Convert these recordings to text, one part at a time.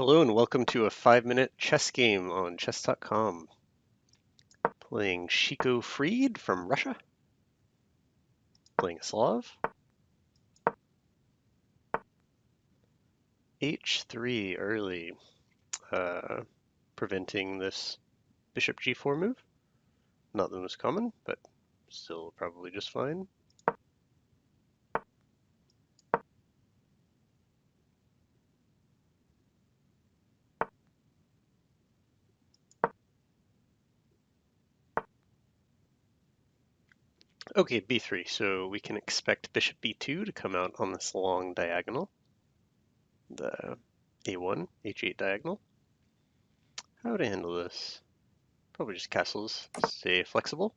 Hello and welcome to a 5-minute chess game on chess.com. Playing Shiko Freed from Russia. Playing a Slav. H3 early, preventing this bishop g4 move. Not the most common, but still probably just fine. Okay, b3, so we can expect bishop b2 to come out on this long diagonal. The a1, h8 diagonal. How to handle this? Probably just castles, stay flexible.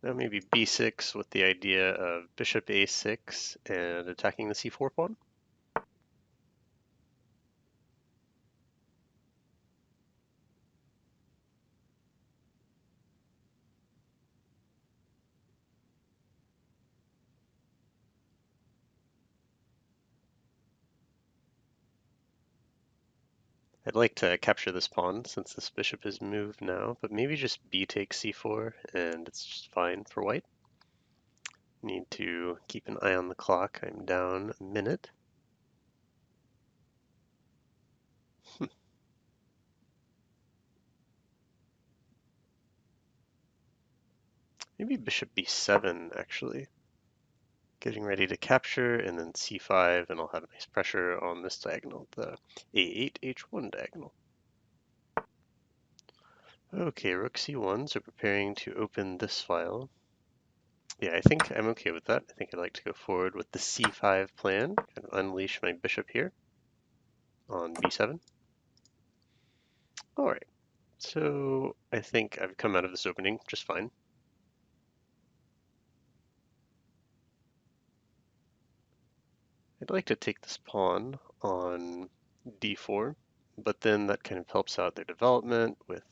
Now maybe b6 with the idea of bishop a6 and attacking the c4 pawn. I'd like to capture this pawn since this bishop is moved now, but maybe just b takes c4 and it's just fine for white. Need to keep an eye on the clock. I'm down a minute. Maybe bishop b7 actually. Getting ready to capture and then c5 and I'll have nice pressure on this diagonal, the a8, h1 diagonal. Okay, rook c1, so preparing to open this file. Yeah, I think I'm okay with that. I think I'd like to go forward with the c5 plan, kind of unleash my bishop here on b7. All right, so I think I've come out of this opening just fine. I'd like to take this pawn on d4, but then that kind of helps out their development with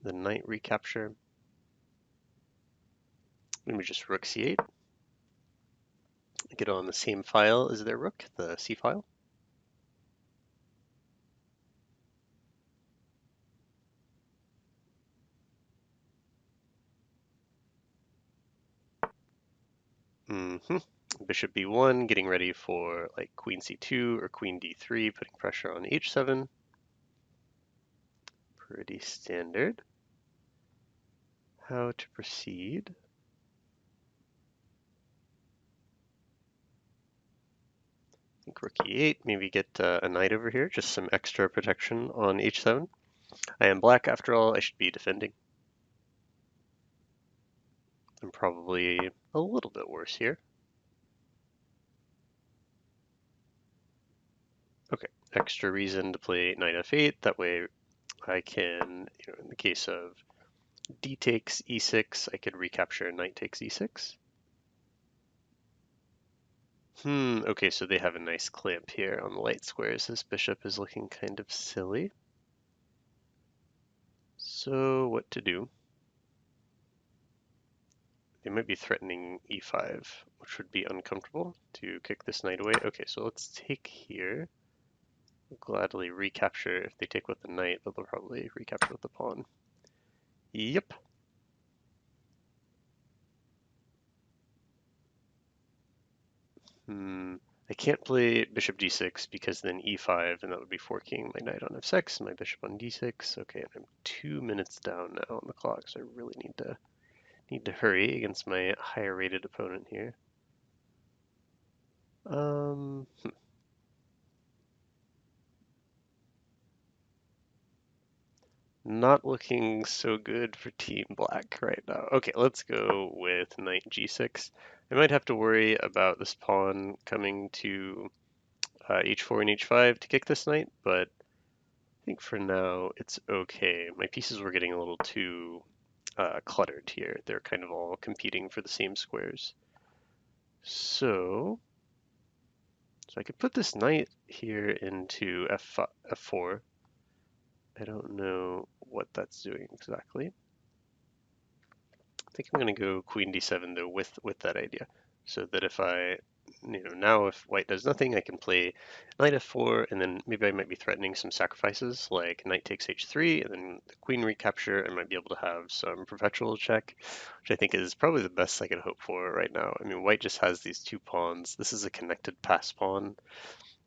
the knight recapture. Maybe just rook c8. Get on the same file as their rook, the c file. Bishop b1, getting ready for like queen c2 or queen d3, putting pressure on h7. Pretty standard. How to proceed? I think rook e8, maybe get a knight over here, just some extra protection on h7. I am black after all, I should be defending. I'm probably a little bit worse here. Okay, extra reason to play knight f8, that way I can, in the case of d takes e6, I could recapture knight takes e6. Okay, so they have a nice clamp here on the light squares. This bishop is looking kind of silly. So what to do? They might be threatening e5, which would be uncomfortable to kick this knight away. Okay, so let's take here. I'll gladly recapture if they take with the knight, but they'll probably recapture with the pawn. Yep. I can't play bishop d6 because then e5, and that would be forking my knight on f6 and my bishop on d6. Okay, and I'm 2 minutes down now on the clock, so I really need to hurry against my higher rated opponent here. Not looking so good for Team Black right now. Okay, let's go with knight g6. I might have to worry about this pawn coming to h4 and h5 to kick this knight, but I think for now it's okay. My pieces were getting a little too cluttered here. They're kind of all competing for the same squares. So I could put this knight here into f4. I don't know what that's doing exactly. think I'm going to go queen d7 though with that idea, so that if I, now if white does nothing, I can play knight f4, and then maybe I might be threatening some sacrifices like knight takes h3, and then the queen recapture. I might be able to have some perpetual check, which I think is probably the best I could hope for right now. I mean, white just has these two pawns. This is a connected pass pawn,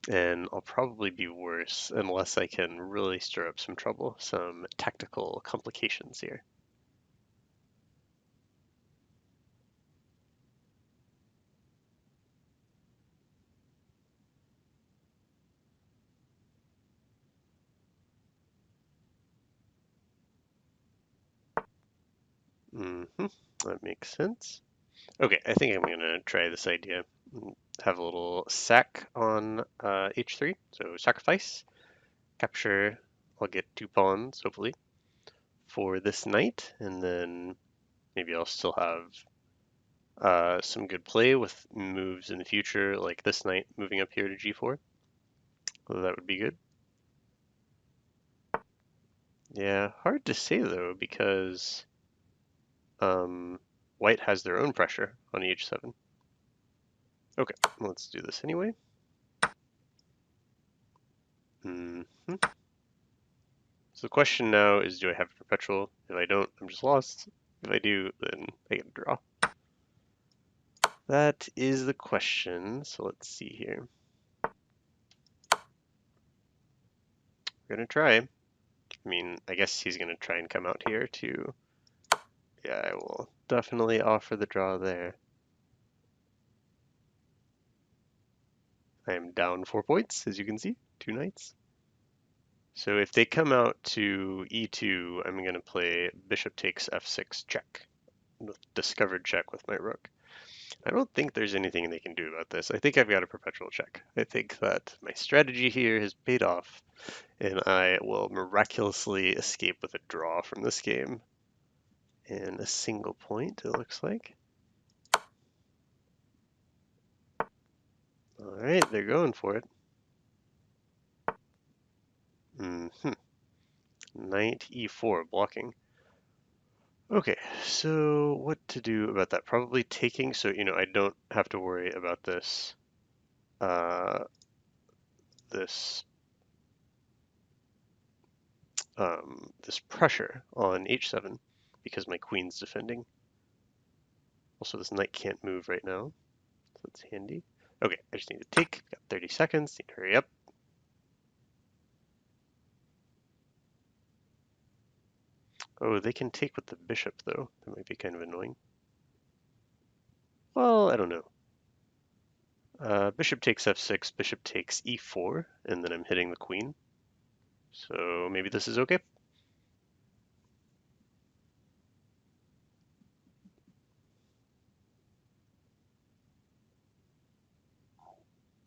and I'll probably be worse unless I can really stir up some trouble, some tactical complications here. That makes sense. Okay, I think I'm going to try this idea. Have a little sack on h3, so sacrifice, capture. I'll get two pawns, hopefully, for this knight, and then maybe I'll still have some good play with moves in the future, like this knight moving up here to g4. So that would be good. Yeah, hard to say though, because white has their own pressure on h7. Okay, let's do this anyway. Hmm. So the question now is, do I have perpetual? If I don't, I'm just lost. If I do, then I get a draw. That is the question. So let's see here. We're gonna try. I mean, I guess he's gonna try and come out here too. Yeah, I will definitely offer the draw there. I am down 4 points, as you can see, 2 knights. So if they come out to e2, I'm going to play bishop takes f6 check, discovered check with my rook. I don't think there's anything they can do about this. I think I've got a perpetual check. I think that my strategy here has paid off, and I will miraculously escape with a draw from this game. And a single point, it looks like. All right, they're going for it. Knight e4 blocking. Okay, so what to do about that? Probably taking, so I don't have to worry about this uh, this this pressure on h7 because my queen's defending. Also, this knight can't move right now, so that's handy. Okay, I just need to take. Got 30 seconds. Need to hurry up. Oh, they can take with the bishop though. That might be kind of annoying. Well, I don't know. Bishop takes f6, bishop takes e4, and then I'm hitting the queen. So maybe this is okay.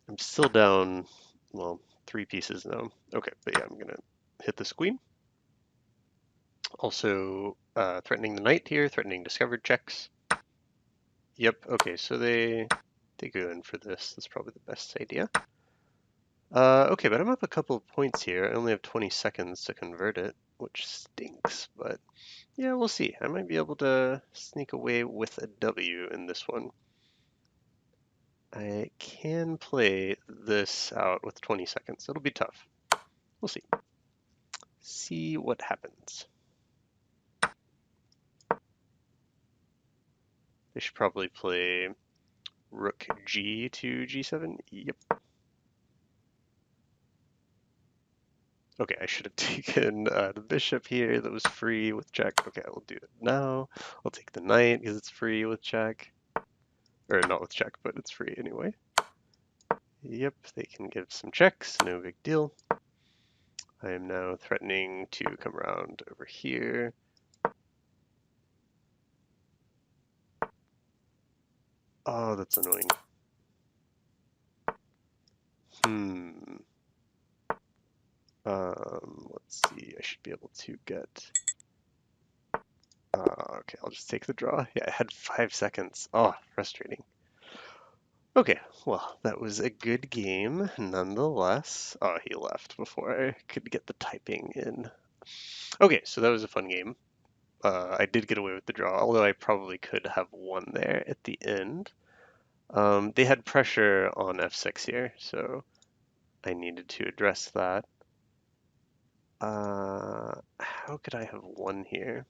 I'm still down, well, 3 pieces now. Okay, but yeah, I'm gonna hit this queen. Also threatening the knight here, threatening discovered checks. Yep, okay, so they go in for this. That's probably the best idea. Okay, but I'm up a couple of points here. I only have 20 seconds to convert it, which stinks, but yeah, we'll see. I might be able to sneak away with a W in this one. I can play this out with 20 seconds. It'll be tough. We'll see. See what happens. They should probably play rook g to g7. Yep. Okay, I should have taken the bishop here that was free with check. Okay, I will do it now. I'll take the knight because it's free with check. Or not with check, but it's free anyway. Yep, they can give some checks, no big deal. I am now threatening to come around over here. Oh, that's annoying. Let's see, I should be able to get... okay, I'll just take the draw. Yeah, I had 5 seconds. Oh, frustrating. Okay, well, that was a good game nonetheless. Oh, he left before I could get the typing in. Okay, so that was a fun game. I did get away with the draw, although I probably could have won there at the end. They had pressure on f6 here, so I needed to address that. How could I have won here?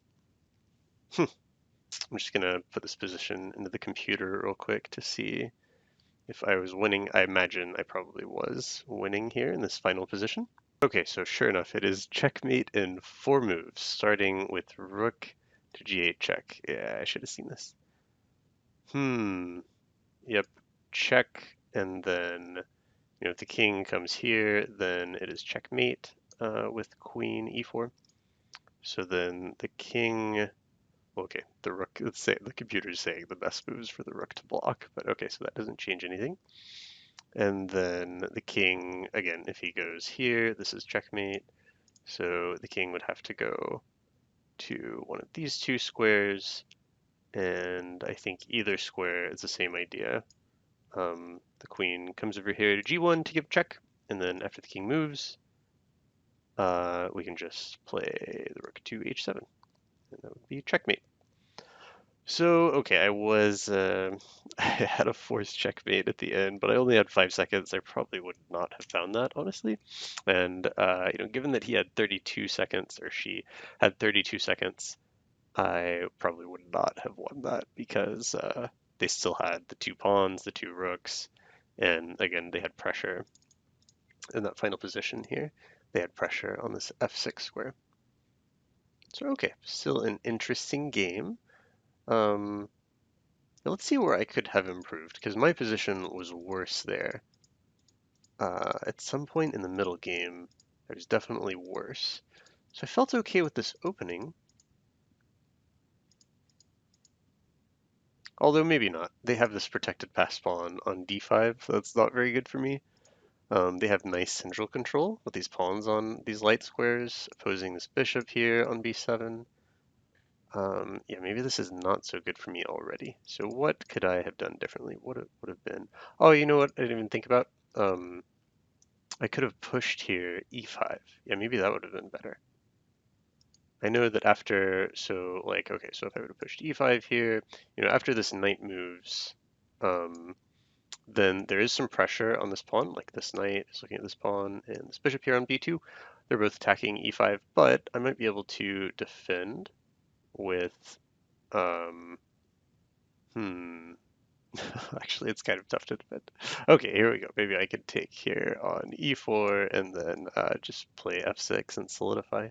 I'm just gonna put this position into the computer real quick to see if I was winning. I imagine I probably was winning here in this final position. Okay, so sure enough, it is checkmate in 4 moves, starting with rook to g8 check. Yeah, I should have seen this. Yep, check, and then, if the king comes here, then it is checkmate with queen e4. So then the king, okay, the rook, let's say the computer's saying the best moves for the rook to block, but okay, so that doesn't change anything. And then the king, again, if he goes here, this is checkmate. So the king would have to go to one of these 2 squares, and I think either square is the same idea. The queen comes over here to g1 to give check, and then after the king moves, we can just play the rook to h7, and that would be checkmate. So, okay, I had a forced checkmate at the end, but I only had 5 seconds. I probably would not have found that, honestly. And, given that he had 32 seconds, or she had 32 seconds, I probably would not have won that because they still had the 2 pawns, the 2 rooks, and again, they had pressure in that final position here. They had pressure on this f6 square. So, okay, still an interesting game. Let's see where I could have improved, because my position was worse there. At some point in the middle game, I was definitely worse. So I felt okay with this opening. Although maybe not. They have this protected pass pawn on d5, so that's not very good for me. They have nice central control with these pawns on these light squares, opposing this bishop here on b7. Yeah, maybe this is not so good for me already. So what could I have done differently? What would have been? Oh, you know what? I didn't even think about. I could have pushed here e5. Yeah, maybe that would have been better. I know that after, so like, okay, so if I would have pushed e5 here, after this knight moves, then there is some pressure on this pawn, like this knight is looking at this pawn and this bishop here on b2. They're both attacking e5, but I might be able to defend with, hmm, actually, it's kind of tough to defend. Okay, here we go. Maybe I could take here on e4 and then just play f6 and solidify.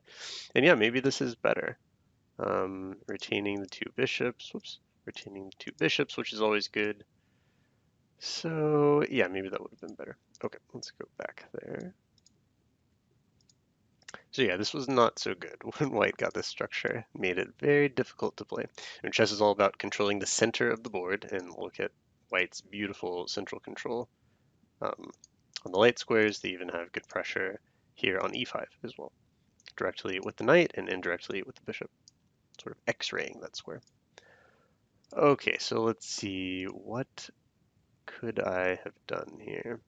And yeah, maybe this is better. Retaining the 2 bishops. Whoops. Retaining the 2 bishops, which is always good. So yeah, maybe that would have been better. Okay, let's go back there. So yeah, this was not so good when white got this structure. It made it very difficult to play. And chess is all about controlling the center of the board, and look at white's beautiful central control. On the light squares, they even have good pressure here on e5 as well, directly with the knight and indirectly with the bishop, sort of x-raying that square. Okay, so let's see, what could I have done here?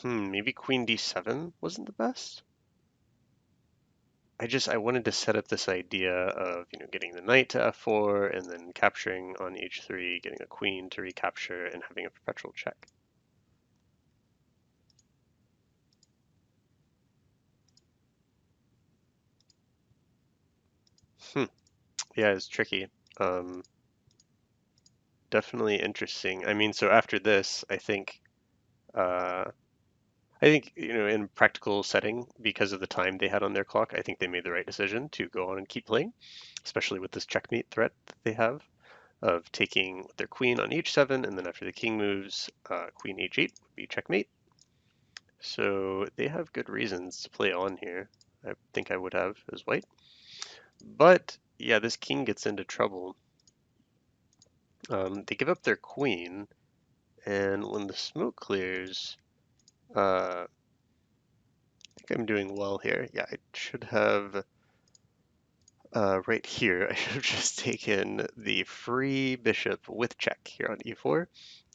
Maybe queen d7 wasn't the best? I wanted to set up this idea of, getting the knight to f4 and then capturing on h3, getting a queen to recapture and having a perpetual check. Yeah, it's tricky. Definitely interesting. I mean, so after this, in practical setting, because of the time they had on their clock, I think they made the right decision to go on and keep playing, especially with this checkmate threat that they have of taking their queen on h7, and then after the king moves, queen h8 would be checkmate. So they have good reasons to play on here. I think I would have as white. But yeah, this king gets into trouble. They give up their queen, and when the smoke clears, I think I'm doing well here. Yeah, I should have, right here, I should have just taken the free bishop with check here on e4.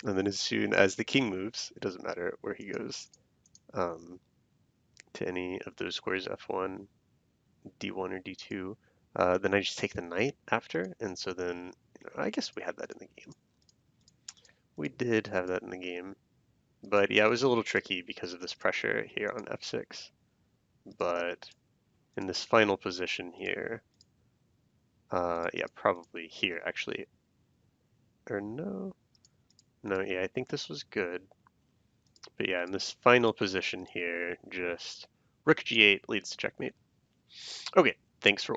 And then as soon as the king moves, it doesn't matter where he goes, to any of those squares, f1, d1, or d2, then I just take the knight after, and so then I guess we had that in the game. We did have that in the game, but yeah, it was a little tricky because of this pressure here on f6. But in this final position here, yeah, probably here actually, or no, yeah, I think this was good. But yeah, in this final position here, just rook g8 leads to checkmate. Okay, thanks for watching.